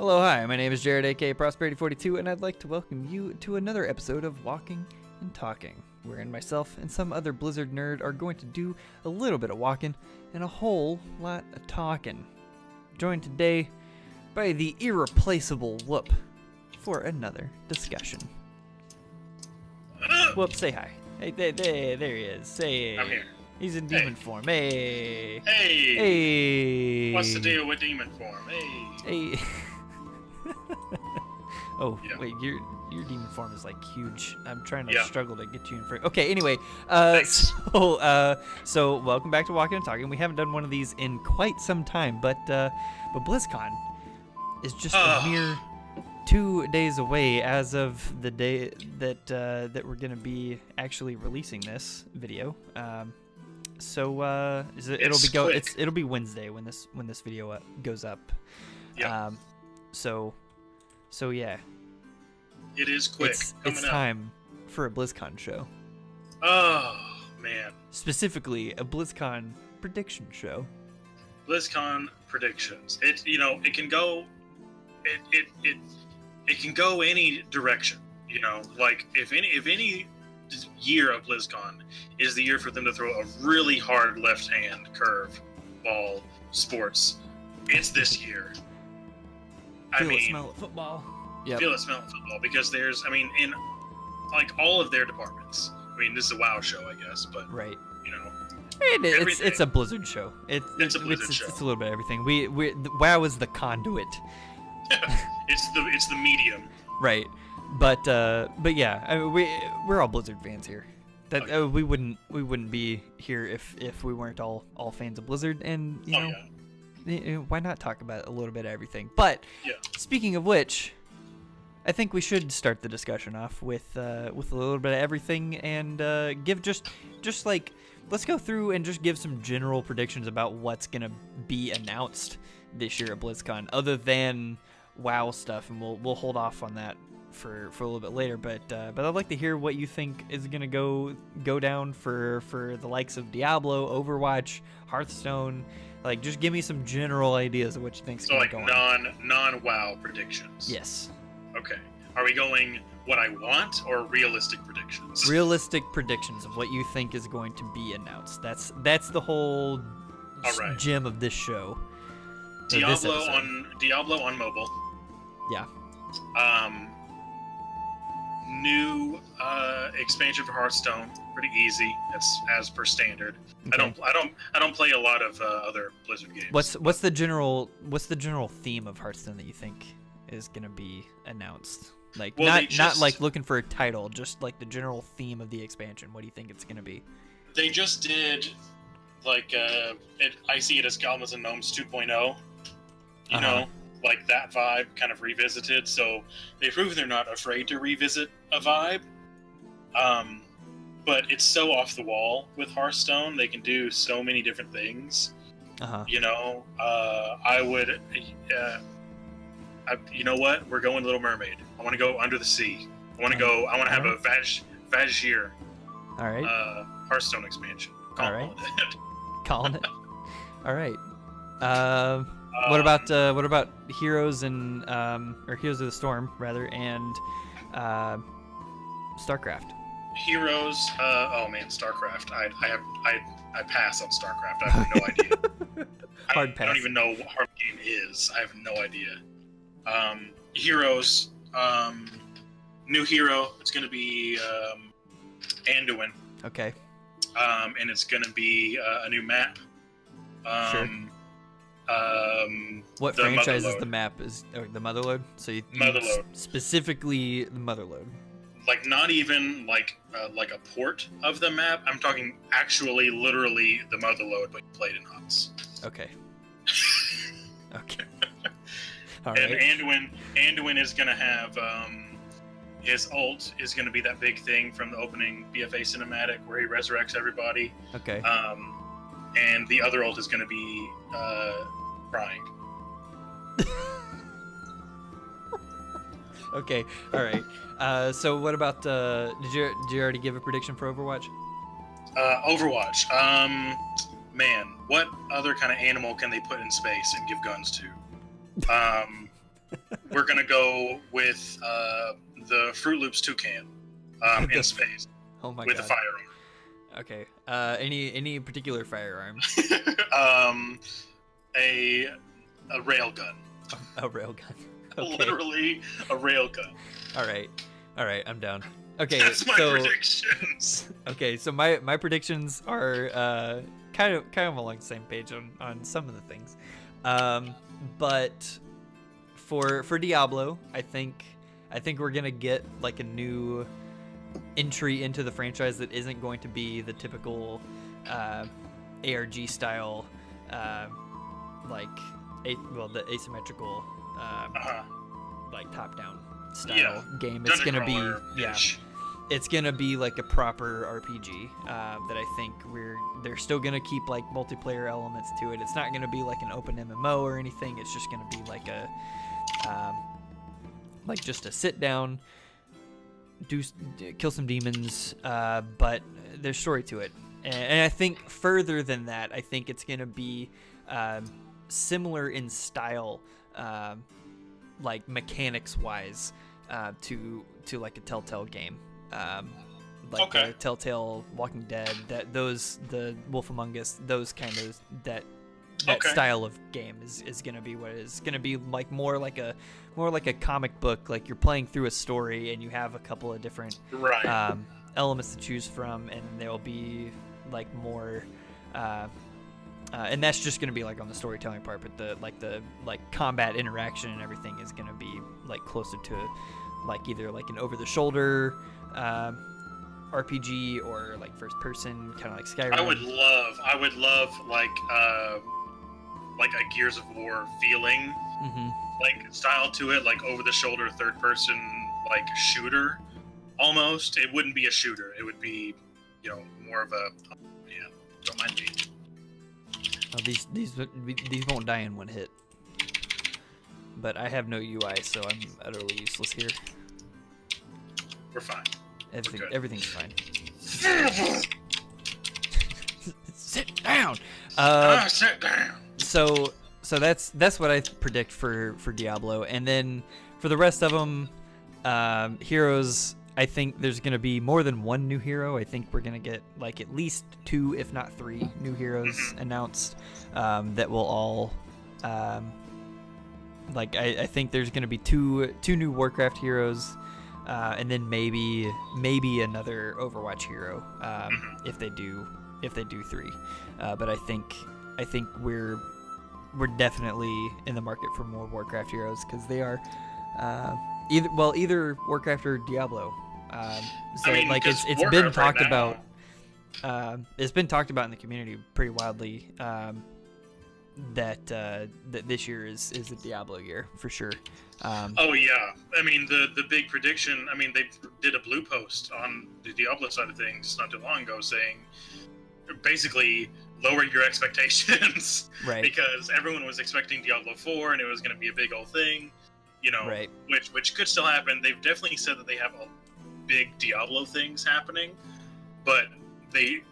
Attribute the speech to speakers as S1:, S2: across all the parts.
S1: Hello, hi, my name is Jared, aka Prosperity42, and I'd like to welcome you to another episode of Walking and Talking, wherein myself and some other Blizzard nerd are going to do a little bit of walking and a whole lot of talking. Joined today by the irreplaceable Whoop for another discussion. Whoop, say hi. Hey, there he is. Say,
S2: I'm here.
S1: He's in demon form. Hey.
S2: Hey.
S1: Hey.
S2: What's the deal with demon form? Hey.
S1: Hey. Oh,
S2: Yeah.
S1: wait, your demon form is like huge. I'm trying to
S2: Yeah.
S1: struggle to get you in front. Okay, anyway,
S2: Thanks.
S1: so welcome back to Walking and Talking. We haven't done one of these in quite some time, but BlizzCon is just a mere 2 days away as of the day that we're gonna be actually releasing this video. It'll be Wednesday when this video goes up.
S2: Yeah.
S1: So yeah.
S2: It is quick.
S1: It's time for a BlizzCon show.
S2: Oh man.
S1: Specifically, a BlizzCon prediction show.
S2: BlizzCon predictions. It can go. It can go any direction. Like if any year of BlizzCon is the year for them to throw a really hard left-hand curve ball sports, it's this year.
S1: Feel it, smell it, football. Yep.
S2: Feel it, smell it, football. Because in like all of their departments. This is a WoW show, I guess, but
S1: right.
S2: Everything.
S1: It's a Blizzard show.
S2: It's a Blizzard show.
S1: It's a little bit of everything. WoW is the conduit.
S2: it's the medium.
S1: Right. But yeah, we're all Blizzard fans here. We wouldn't be here if we weren't all fans of Blizzard, and why not talk about a little bit of everything? But speaking of which, I think we should start the discussion off with a little bit of everything and give just like let's go through and just give some general predictions about what's gonna be announced this year at BlizzCon, other than WoW stuff, and we'll hold off on that for a little bit later. But I'd like to hear what you think is gonna go down for the likes of Diablo, Overwatch, Hearthstone. Like, just give me some general ideas of what you think's gonna go on.
S2: non-WoW predictions.
S1: Yes.
S2: Okay. Are we going what I want or realistic predictions?
S1: Realistic predictions of what you think is going to be announced. That's the whole gem of this show.
S2: Diablo on mobile.
S1: Yeah.
S2: New expansion for Hearthstone. Pretty easy. That's as per standard.
S1: Okay.
S2: I don't play a lot of other Blizzard games.
S1: What's the general theme of Hearthstone that you think is gonna be announced? Like, not like looking for a title, just like the general theme of the expansion. What do you think it's gonna be?
S2: They just did like I see it as Goblins and Gnomes 2.0. You know, like that vibe kind of revisited. So they prove they're not afraid to revisit a vibe. But it's so off the wall with Hearthstone. They can do so many different things. I would. You know what? We're going Little Mermaid. I want to go under the sea. I want to go. I want to have a Vashj'ir.
S1: All right.
S2: Hearthstone expansion.
S1: Calling it. All right. What about Heroes and or Heroes of the Storm rather, and StarCraft?
S2: Heroes. Oh man, StarCraft. I pass on StarCraft. I have no idea.
S1: Hard pass.
S2: I don't even know what hard game is. I have no idea. Heroes. New hero. It's gonna be Anduin.
S1: Okay.
S2: And it's gonna be a new map.
S1: Sure. What franchise is the map? Is the Motherlode? So you
S2: Motherlode.
S1: Specifically the Motherlode.
S2: Like not even like a port of the map. I'm talking actually, literally the Motherlode, but played in HUTs.
S1: Okay. Okay. All
S2: and
S1: right.
S2: Anduin is gonna have his ult is gonna be that big thing from the opening BFA cinematic where he resurrects everybody.
S1: Okay.
S2: And the other ult is gonna be crying.
S1: Okay. All right. So what about did you already give a prediction for Overwatch?
S2: Overwatch. Man, what other kind of animal can they put in space and give guns to? we're gonna go with the Fruit Loops toucan in space
S1: Oh my
S2: with
S1: god.
S2: a firearm.
S1: Okay. Any particular firearm?
S2: A rail gun.
S1: A railgun. Okay.
S2: Literally a rail gun.
S1: All right. I'm down. Okay.
S2: That's my
S1: so
S2: predictions.
S1: okay, so my predictions are kind of along the same page on some of the things, but for Diablo, I think we're gonna get like a new entry into the franchise that isn't going to be the typical ARG style, the asymmetrical like top down style game. It's
S2: Dungeon
S1: gonna be
S2: crawler-ish.
S1: it's gonna be like a proper RPG that I think they're still gonna keep like multiplayer elements to it. It's not gonna be like an open MMO or anything. It's just gonna be like a like just a sit down, kill some demons, but there's story to it. And I think further than that, I think it's gonna be similar in style, like mechanics wise, to like a Telltale game. Like the Telltale Walking Dead, the Wolf Among Us, those kind of that style of game is gonna be what it is. Gonna be like more like a comic book, like you're playing through a story and you have a couple of different elements to choose from, and there'll be like more and that's just gonna be like on the storytelling part, but the combat interaction and everything is gonna be like closer to like either like an over the shoulder RPG or like first person, kind of like Skyrim.
S2: I would love like a Gears of War feeling, like style to it, like over the shoulder third person like shooter almost. It wouldn't be a shooter. It would be, more of a don't mind me.
S1: Oh, these won't die in one hit. But I have no UI, so I'm utterly useless here.
S2: We're fine.
S1: Everything's fine. Sit down.
S2: Sit down.
S1: So that's what I predict for Diablo, and then for the rest of them, heroes. I think there's gonna be more than one new hero. I think we're gonna get like at least 2, if not 3, new heroes announced that will all. I think there's gonna be two new Warcraft heroes, and then maybe another Overwatch hero if they do 3. But I think we're definitely in the market for more Warcraft heroes because they are either Warcraft or Diablo. It's been talked about. It's been talked about in the community pretty wildly. That this year is a Diablo year for sure.
S2: Oh yeah, I mean the big prediction. I mean they did a blue post on the Diablo side of things not too long ago, saying basically lower your expectations,
S1: right?
S2: Because everyone was expecting Diablo 4 and it was going to be a big old thing,
S1: right?
S2: Which could still happen. They've definitely said that they have big Diablo things happening, but they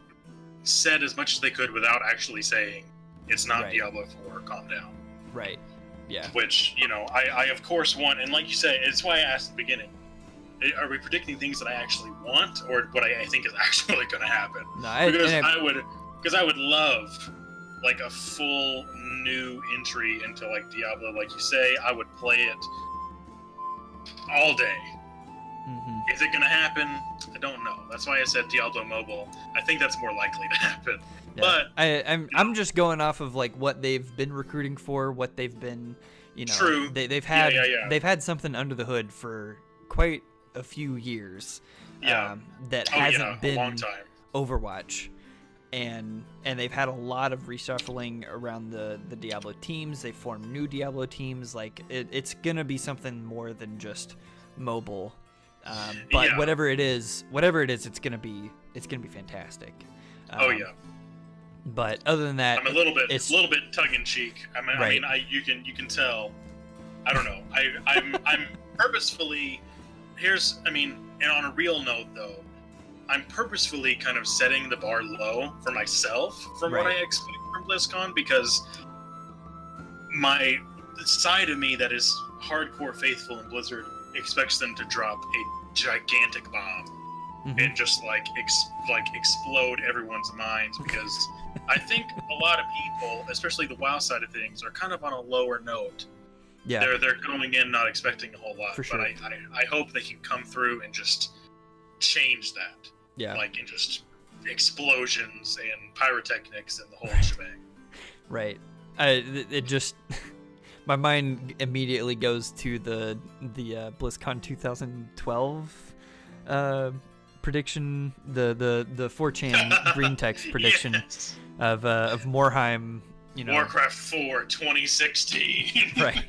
S2: said as much as they could without actually saying it's not Diablo 4. Calm down.
S1: Right. Yeah.
S2: Which I of course want, and like you say, it's why I asked at the beginning. Are we predicting things that I actually want, or what I think is actually going to happen?
S1: No,
S2: I would love like a full new entry into like Diablo, like you say. I would play it all day. Mm-hmm. Is it going to happen? I don't know. That's why I said Diablo Mobile. I think that's more likely to happen.
S1: Yeah. But I'm just going off of like what they've been recruiting for, what they've been,
S2: True.
S1: They've had they've had something under the hood for quite a few years. That hasn't been
S2: a long time.
S1: Overwatch. And they've had a lot of reshuffling around the Diablo teams. They formed new Diablo teams. Like it's gonna be something more than just mobile. But whatever it is, it's gonna be fantastic. But other than that,
S2: I'm a little bit tongue in cheek. I mean, you can tell. I don't know. I'm purposefully. And on a real note though, I'm purposefully kind of setting the bar low for myself from what I expect from BlizzCon, because the side of me that is hardcore faithful in Blizzard expects them to drop a gigantic bomb and just like explode everyone's minds, because I think a lot of people, especially the WoW side of things, are kind of on a lower note.
S1: Yeah,
S2: they're going in not expecting a whole lot.
S1: For sure.
S2: But I hope they can come through and just change that.
S1: Yeah,
S2: like in just explosions and pyrotechnics and the whole shebang.
S1: Right. It just my mind immediately goes to the BlizzCon 2012 prediction, the 4chan green text prediction
S2: Yes.
S1: of Morheim, you know,
S2: Warcraft 4 2016.
S1: Right.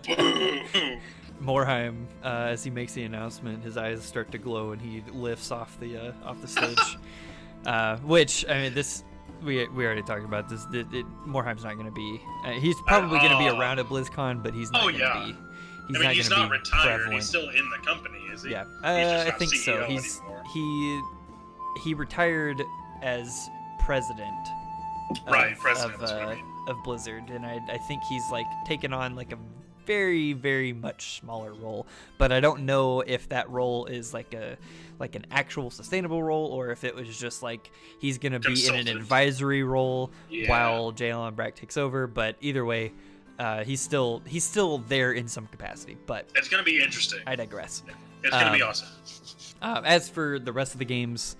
S2: Boom.
S1: Morheim, as he makes the announcement, his eyes start to glow and he lifts off the stage. Which, I mean, this we already talked about this. Morheim's not going to be. He's probably going to be around at BlizzCon, but he's not going to be.
S2: He's not retired.
S1: Prevalent.
S2: He's still in the company, is he?
S1: Yeah,
S2: He's just
S1: I
S2: not
S1: think
S2: CEO
S1: so.
S2: anymore.
S1: He retired as president.
S2: President
S1: of Blizzard, and I think he's like taken on like a very, very much smaller role, but I don't know if that role is like an actual sustainable role, or if it was just like he's gonna be in an advisory role while Jalen Brack takes over. But either way, he's still there in some capacity. But
S2: it's gonna be interesting.
S1: I digress.
S2: It's gonna be awesome.
S1: As for the rest of the games,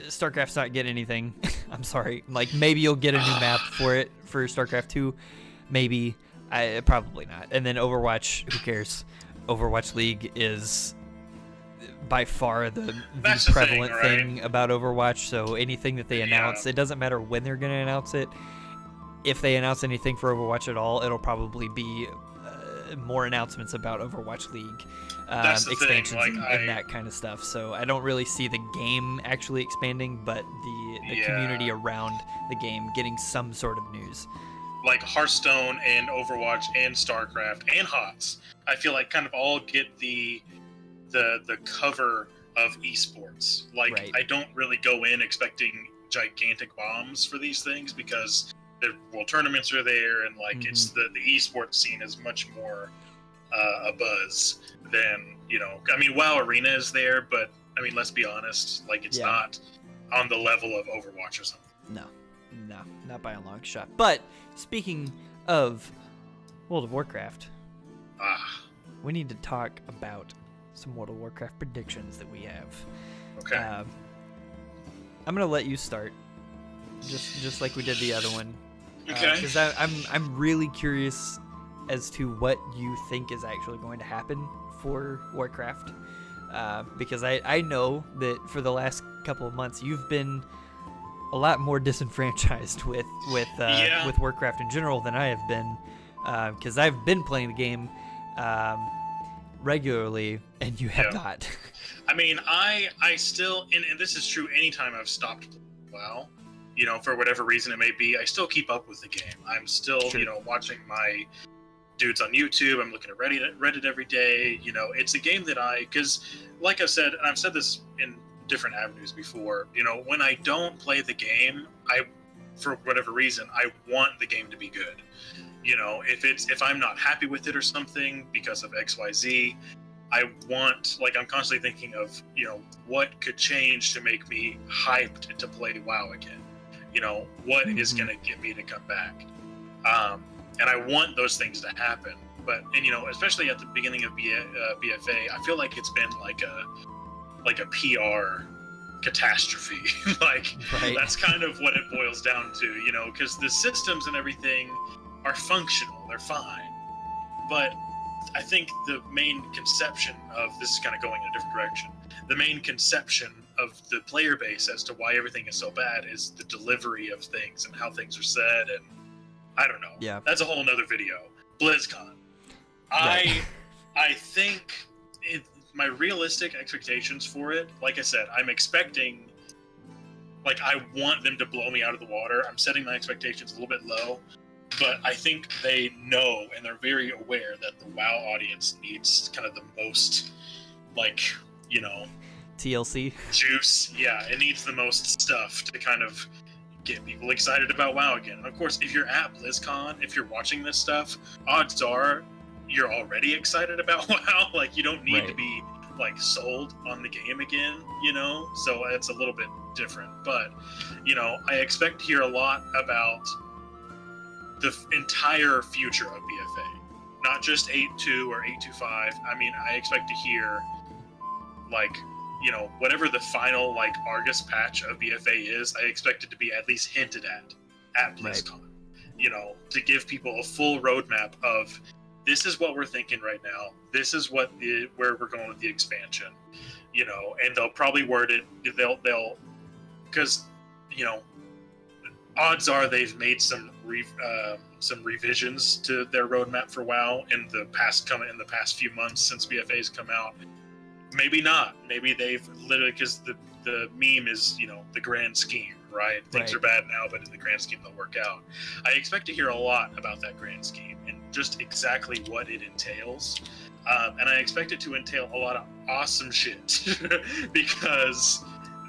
S1: StarCraft's not getting anything. I'm sorry. Like, maybe you'll get a new map for StarCraft 2. Maybe. Probably not. And then Overwatch, who cares? Overwatch League is by far the prevalent thing about Overwatch. So anything that they announce, it doesn't matter when they're going to announce it. If they announce anything for Overwatch at all, it'll probably be more announcements about Overwatch League. Expansions and that kind of stuff. So I don't really see the game actually expanding, but the community around the game getting some sort of news.
S2: Like Hearthstone and Overwatch and StarCraft and HOTS, I feel like kind of all get the cover of esports. Like, I don't really go in expecting gigantic bombs for these things, because the world tournaments are there, and like it's the esports scene is much more a buzz than, you know, I mean, WoW Arena is there, but I mean, let's be honest, like it's not on the level of Overwatch or something.
S1: No, not by a long shot. But speaking of World of Warcraft, we need to talk about some World of Warcraft predictions that we have.
S2: Okay.
S1: I'm gonna let you start, just like we did the other one.
S2: Okay.
S1: Because I'm really curious as to what you think is actually going to happen for Warcraft, because I know that for the last couple of months you've been a lot more disenfranchised with Warcraft in general than I have been, because I've been playing the game regularly and you have not.
S2: I mean, I still, and this is true anytime I've stopped playing WoW, you know, for whatever reason it may be, I still keep up with the game. I'm still, you know, watching my dudes on YouTube. I'm looking at Reddit every day. You know, it's a game that because like I've said, and I've said this in different avenues before, you know, when I don't play the game, for whatever reason, I want the game to be good. You know, if I'm not happy with it or something because of XYZ, I'm constantly thinking of, you know, what could change to make me hyped to play WoW again. You know, what is going to get me to come back? And I want those things to happen. And you know, especially at the beginning of BFA, I feel like it's been like a PR catastrophe. That's kind of what it boils down to, you know, because the systems and everything are functional, they're fine. But I think the main conception of, this is kind of going in a different direction, the main conception of the player base as to why everything is so bad is the delivery of things and how things are said, and I don't know.
S1: Yeah.
S2: That's a whole nother video. BlizzCon.
S1: Right.
S2: I think my realistic expectations for it, like I said, I'm expecting, like, I want them to blow me out of the water. I'm setting my expectations a little bit low, but I think they know and they're very aware that the WoW audience needs kind of the most, like, you know,
S1: TLC
S2: juice. Yeah, it needs the most stuff to kind of get people excited about WoW again. And of course, if you're at BlizzCon, if you're watching this stuff, odds are you're already excited about WoW. Like, you don't need to be like sold on the game again, you know? So it's a little bit different. But, you know, I expect to hear a lot about the entire future of BFA. Not just 8.2 or 8.25. I mean, I expect to hear, like, you know, whatever the final, like, Argus patch of BFA is, I expect it to be at least hinted at BlizzCon. Right. You know, to give people a full roadmap of, this is what we're thinking right now. This is where we're going with the expansion. You know, and they'll probably word it. They'll, because, you know, odds are they've made some revisions to their roadmap for WoW in the past few months since BFA's come out. Maybe not. Maybe they've literally, because the meme is, you know, the grand scheme, right? Things are bad now, but in the grand scheme they'll work out. I expect to hear a lot about that grand scheme and just exactly what it entails. And I expect it to entail a lot of awesome shit because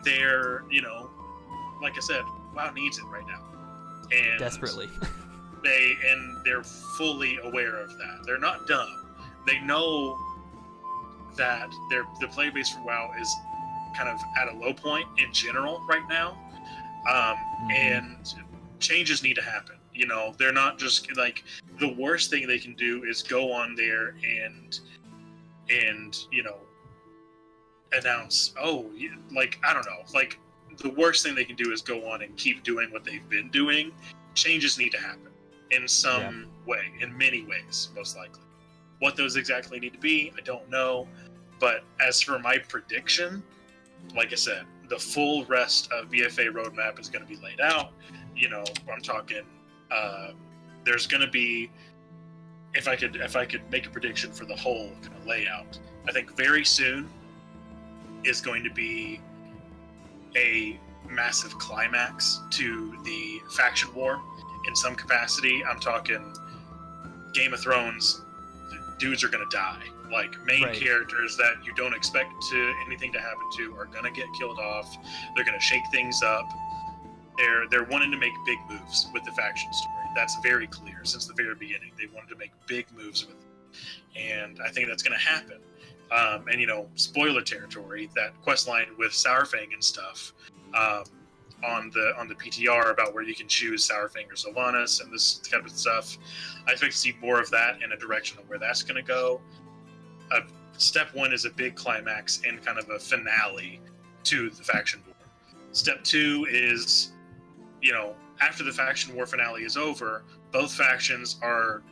S2: they're, you know, like I said, WoW needs it right now. And
S1: desperately.
S2: they're fully aware of that. They're not dumb. They know that the player base for WoW is kind of at a low point in general right now, and changes need to happen. You know, they're not just like, the worst thing they can do is go on there and you know, announce, oh, like, I don't know, like, the worst thing they can do is go on and keep doing what they've been doing. Changes need to happen in some way, in many ways, most likely. What those exactly need to be, I don't know. But as for my prediction, like I said, the full rest of BFA roadmap is going to be laid out. You know, I'm talking, there's going to be, if I could make a prediction for the whole kind of layout, I think very soon is going to be a massive climax to the faction war in some capacity. I'm talking Game of Thrones, dudes are going to die. Like, main characters that you don't expect anything to happen to are going to get killed off. They're going to shake things up. They're wanting to make big moves with the faction story. That's very clear since the very beginning. They wanted to make big moves with it. And I think that's going to happen. And, you know, spoiler territory, that quest line with Sourfang and stuff on the PTR about where you can choose Sourfang or Sylvanas and this kind of stuff. I expect to see more of that in a direction of where that's going to go. Step 1 is a big climax and kind of a finale to the faction war. Step 2 is, you know, after the faction war finale is over, both factions are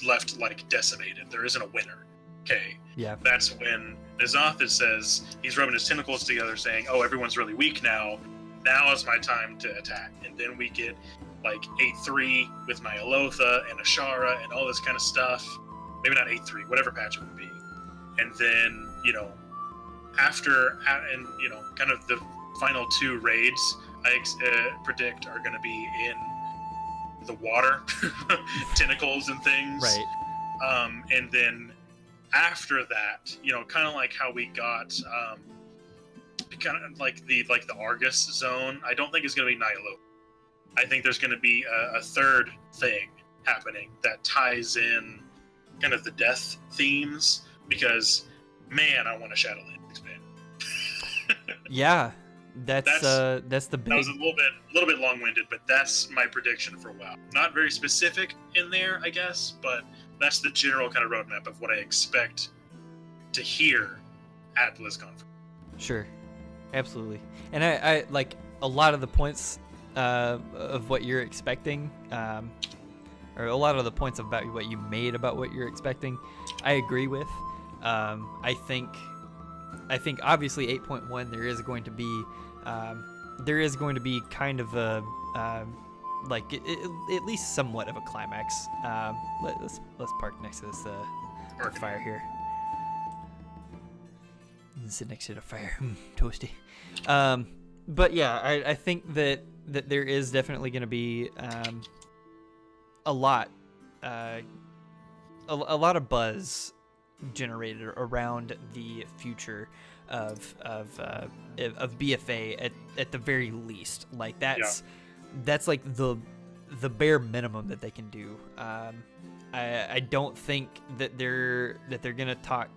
S2: left, like, decimated. There isn't a winner. Okay.
S1: Yeah.
S2: That's when N'Zoth says, he's rubbing his tentacles together saying, oh, everyone's really weak now. Now is my time to attack. And then we get, like, 8.3 with Ny'alotha and Ashara and all this kind of stuff. Maybe not 8.3, whatever patch it would be. And then, you know, and, you know, kind of the final 2 raids I predict are going to be in the water, tentacles and things.
S1: Right.
S2: And then after that, you know, kind of like how we got, kind of like the Argus zone. I don't think it's going to be Ny'alotha. I think there's going to be a third thing happening that ties in kind of the death themes, because, man, I want a Shadowlands expansion.
S1: Yeah, that's the big.
S2: That was a little bit long-winded, but that's my prediction for WoW. Not very specific in there, I guess, but that's the general kind of roadmap of what I expect to hear at BlizzCon.
S1: Sure, absolutely. And I like a lot of the points of what you're expecting, or a lot of the points about what you made about what you're expecting, I agree with. I think obviously 8.1 there is going to be kind of a like at least somewhat of a climax. Let's park next to this fire here. Sit next to the fire, toasty. But yeah, I think that there is definitely going to be a lot of buzz generated around the future of BFA at the very least. Like, that's that's like the bare minimum that they can do. I don't think that they're gonna talk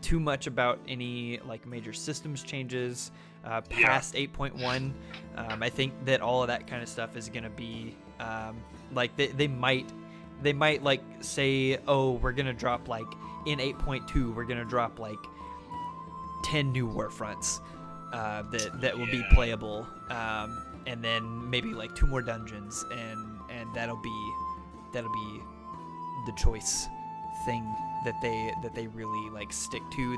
S1: too much about any like major systems changes past 8.1. I think that all of that kind of stuff is gonna be like they might like say, oh, we're gonna drop like in 8.2 we're gonna drop like 10 new war fronts that will be playable, and then maybe like 2 more dungeons, and that'll be the choice thing that they really like stick to,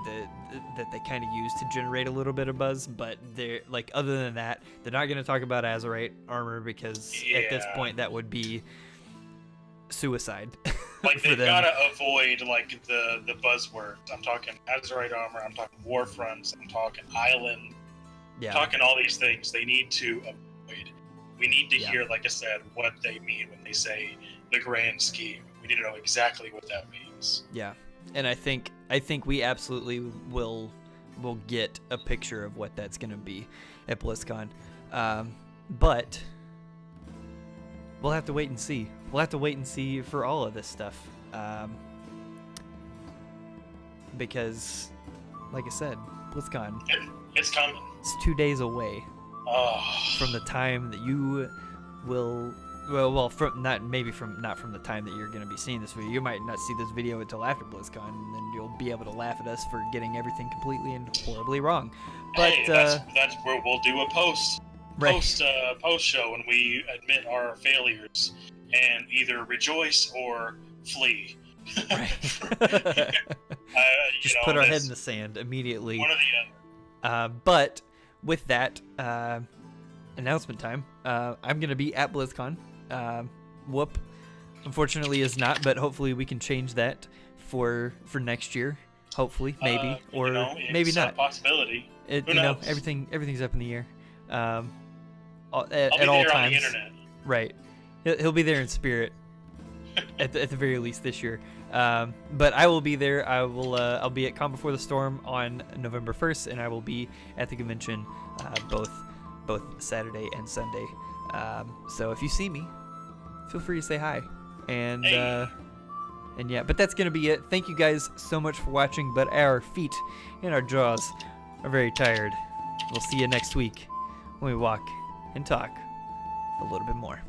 S1: that they kind of use to generate a little bit of buzz. But they're like, other than that, they're not going to talk about Azerite armor, because at this point that would be suicide.
S2: Like they've got to avoid like the buzzwords. I'm talking Azerite armor, I'm talking war fronts, I'm talking island, I'm talking all these things they need to avoid. We need to hear, like I said, what they mean when they say the grand scheme. We need to know exactly what that means.
S1: Yeah, and I think we absolutely will get a picture of what that's going to be at BlizzCon, but we'll have to wait and see. We'll have to wait and see for all of this stuff, because, like I said, BlizzCon.
S2: It's coming.
S1: It's 2 days away from the time that you will. Well, not from the time that you're going to be seeing this video. You might not see this video until after BlizzCon, and then you'll be able to laugh at us for getting everything completely and horribly wrong. But
S2: hey, that's where we'll do a post show when we admit our failures and either rejoice or flee.
S1: Right. Just put our head in the sand immediately.
S2: One or the other.
S1: But with that, announcement time. I'm going to be at BlizzCon. Whoop, unfortunately, is not, but hopefully we can change that for next year. Hopefully, maybe, or maybe not.
S2: A possibility.
S1: Who knows? Everything's up in the air. At
S2: all
S1: times.
S2: On the internet.
S1: Right. He'll be there in spirit. at the very least this year. But I will be there. I'll be at Con Before the Storm on November 1st, and I will be at the convention both Saturday and Sunday. So if you see me, feel free to say hi. And yeah, but that's gonna be it. Thank you guys so much for watching, but our feet and our jaws are very tired. We'll see you next week when we walk and talk a little bit more.